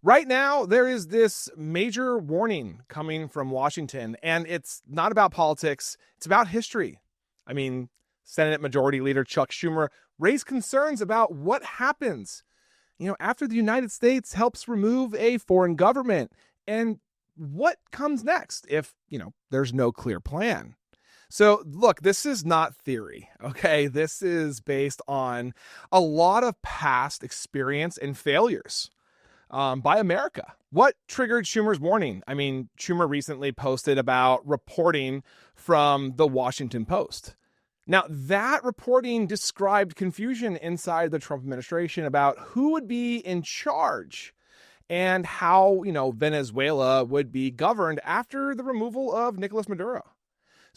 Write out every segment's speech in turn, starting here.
Right now, there is this major warning coming from Washington, and it's not about politics, it's about history. I mean, Senate Majority Leader Chuck Schumer raised concerns about what happens, after the United States helps remove a foreign government, and what comes next if, there's no clear plan. So, look, this is not theory, okay? This is based on a lot of past experience and failures by America. What triggered Schumer's warning? I mean, Schumer recently posted about reporting from the Washington Post. Now, that reporting described confusion inside the Trump administration about who would be in charge and how, Venezuela would be governed after the removal of Nicolas Maduro.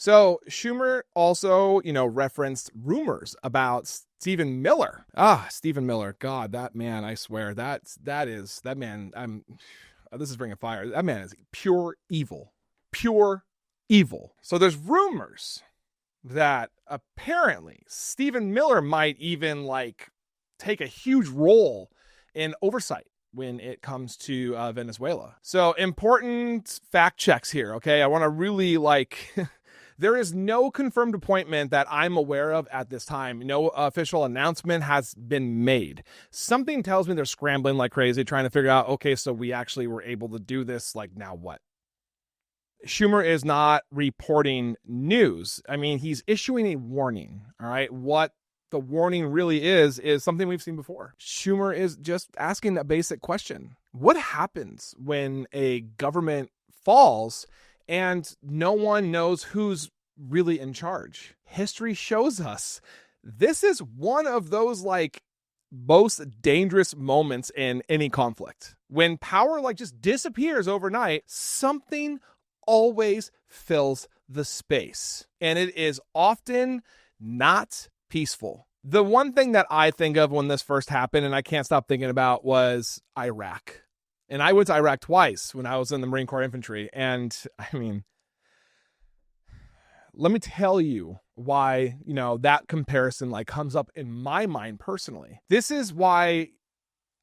So Schumer also, referenced rumors about Stephen Miller. Stephen Miller. God, that man, I swear, that man, this is ringing fire. That man is pure evil. Pure evil. So there's rumors that apparently Stephen Miller might even take a huge role in oversight when it comes to Venezuela. So important fact checks here, okay? I want to really there is no confirmed appointment that I'm aware of at this time. No official announcement has been made. Something tells me they're scrambling like crazy, trying to figure out, okay, so we actually were able to do this, now what? Schumer is not reporting news. I mean, he's issuing a warning, all right? What the warning really is something we've seen before. Schumer is just asking a basic question. What happens when a government falls and no one knows who's really in charge? History shows us this is one of those most dangerous moments in any conflict. When power just disappears overnight, something always fills the space, and it is often not peaceful. The one thing that I think of when this first happened, and I can't stop thinking about, was Iraq. And I went to Iraq twice when I was in the Marine Corps Infantry. And I mean, let me tell you why, that comparison comes up in my mind personally. This is why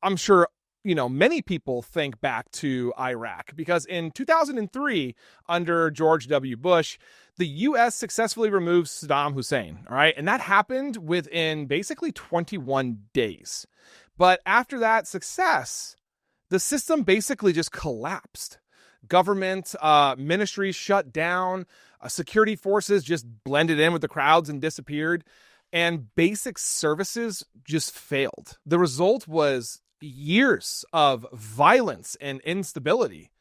I'm sure, many people think back to Iraq, because in 2003, under George W. Bush, the U.S. successfully removed Saddam Hussein. All right. And that happened within basically 21 days. But after that success, the system basically just collapsed. Government ministries shut down. Security forces just blended in with the crowds and disappeared. And basic services just failed. The result was years of violence and instability.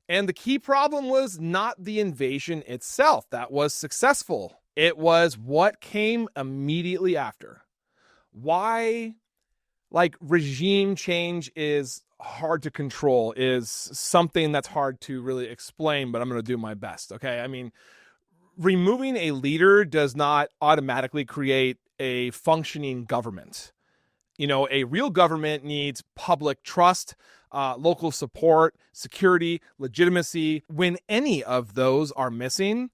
And the key problem was not the invasion itself that was successful. It was what came immediately after. Why regime change is hard to control is something that's hard to really explain, but I'm going to do my best. Okay. I mean, removing a leader does not automatically create a functioning government. A real government needs public trust, local support, security, legitimacy. When any of those are missing,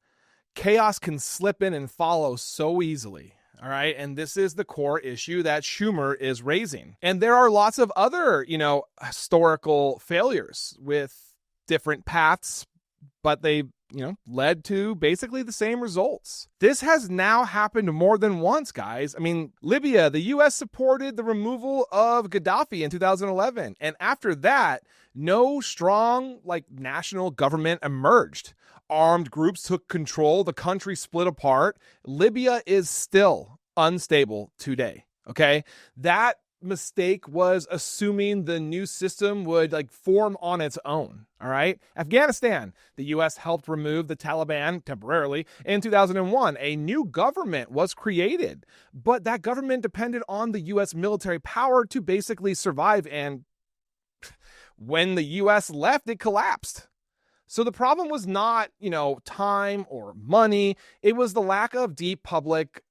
chaos can slip in and follow so easily. All right. And this is the core issue that Schumer is raising. And there are lots of other, historical failures with different paths, but they, led to basically the same results. This has now happened more than once, guys. I mean, Libya, the U.S. supported the removal of Gaddafi in 2011. And after that, no strong, national government emerged. Armed groups took control. The country split apart. Libya is still unstable today. Okay. That mistake was assuming the new system would form on its own. All right. Afghanistan, the U.S. helped remove the Taliban temporarily in 2001. A new government was created, but that government depended on the U.S. military power to basically survive. And when the U.S. left, it collapsed. So the problem was not, time or money. It was the lack of deep public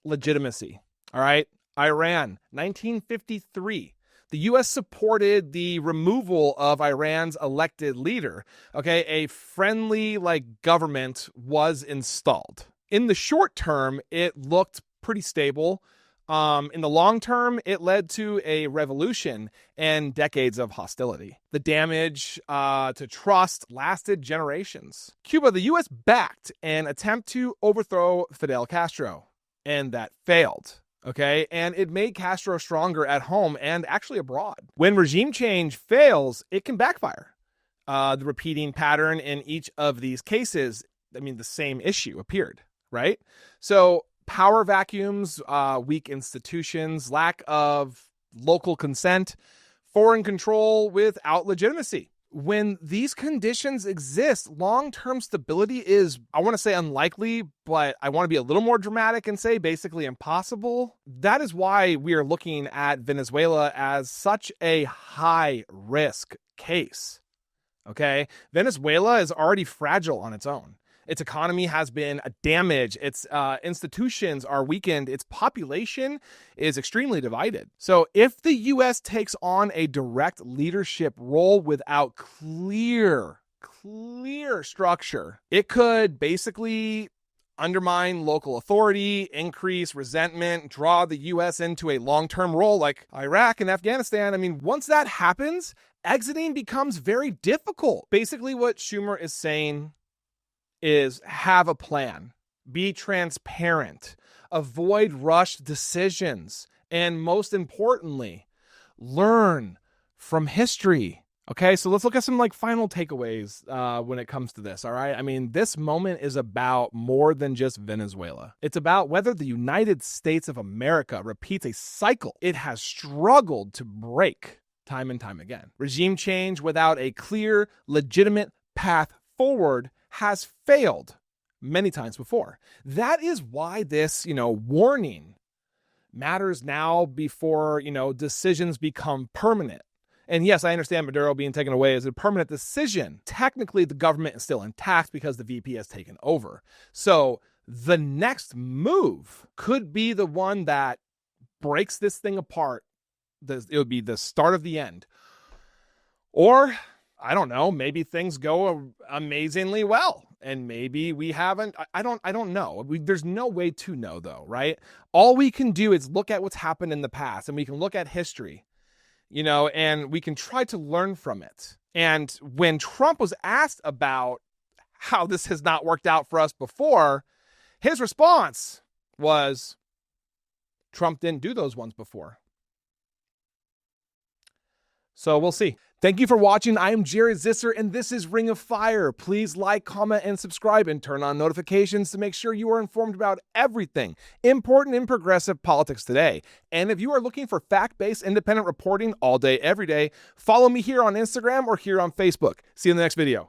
legitimacy. All right. Iran, 1953. The U.S. supported the removal of Iran's elected leader. Okay. A friendly government was installed. In the short term, it looked pretty stable. In the long term, it led to a revolution and decades of hostility. The damage to trust lasted generations. Cuba, the U.S. backed an attempt to overthrow Fidel Castro, and that failed. Okay, and it made Castro stronger at home and actually abroad. When regime change fails, it can backfire. The repeating pattern in each of these cases, the same issue appeared, right? So power vacuums, weak institutions, lack of local consent, foreign control without legitimacy. When these conditions exist, long-term stability is, I want to say unlikely, but I want to be a little more dramatic and say basically impossible. That is why we are looking at Venezuela as such a high-risk case. Okay? Venezuela is already fragile on its own. Its economy has been damaged. Its institutions are weakened. Its population is extremely divided. So if the U.S. takes on a direct leadership role without clear structure, it could basically undermine local authority, increase resentment, draw the U.S. into a long-term role like Iraq and Afghanistan. Once that happens, exiting becomes very difficult. Basically, what Schumer is saying is have a plan, be transparent, avoid rushed decisions, and most importantly, learn from history. Okay, so let's look at some final takeaways when it comes to this, all right? This moment is about more than just Venezuela. It's about whether the United States of America repeats a cycle it has struggled to break time and time again. Regime change without a clear, legitimate path forward has failed many times before. That is why this, warning matters now before, decisions become permanent. And yes, I understand Maduro being taken away is a permanent decision. Technically, the government is still intact because the VP has taken over. So the next move could be the one that breaks this thing apart. It would be the start of the end. Or I don't know, maybe things go amazingly well and maybe we haven't. I don't know. There's no way to know though, right? All we can do is look at what's happened in the past and we can look at history, and we can try to learn from it. And when Trump was asked about how this has not worked out for us before, his response was Trump didn't do those ones before. So we'll see. Thank you for watching. I am Jared Zisser, and this is Ring of Fire. Please like, comment, and subscribe, and turn on notifications to make sure you are informed about everything important in progressive politics today. And if you are looking for fact-based independent reporting all day, every day, follow me here on Instagram or here on Facebook. See you in the next video.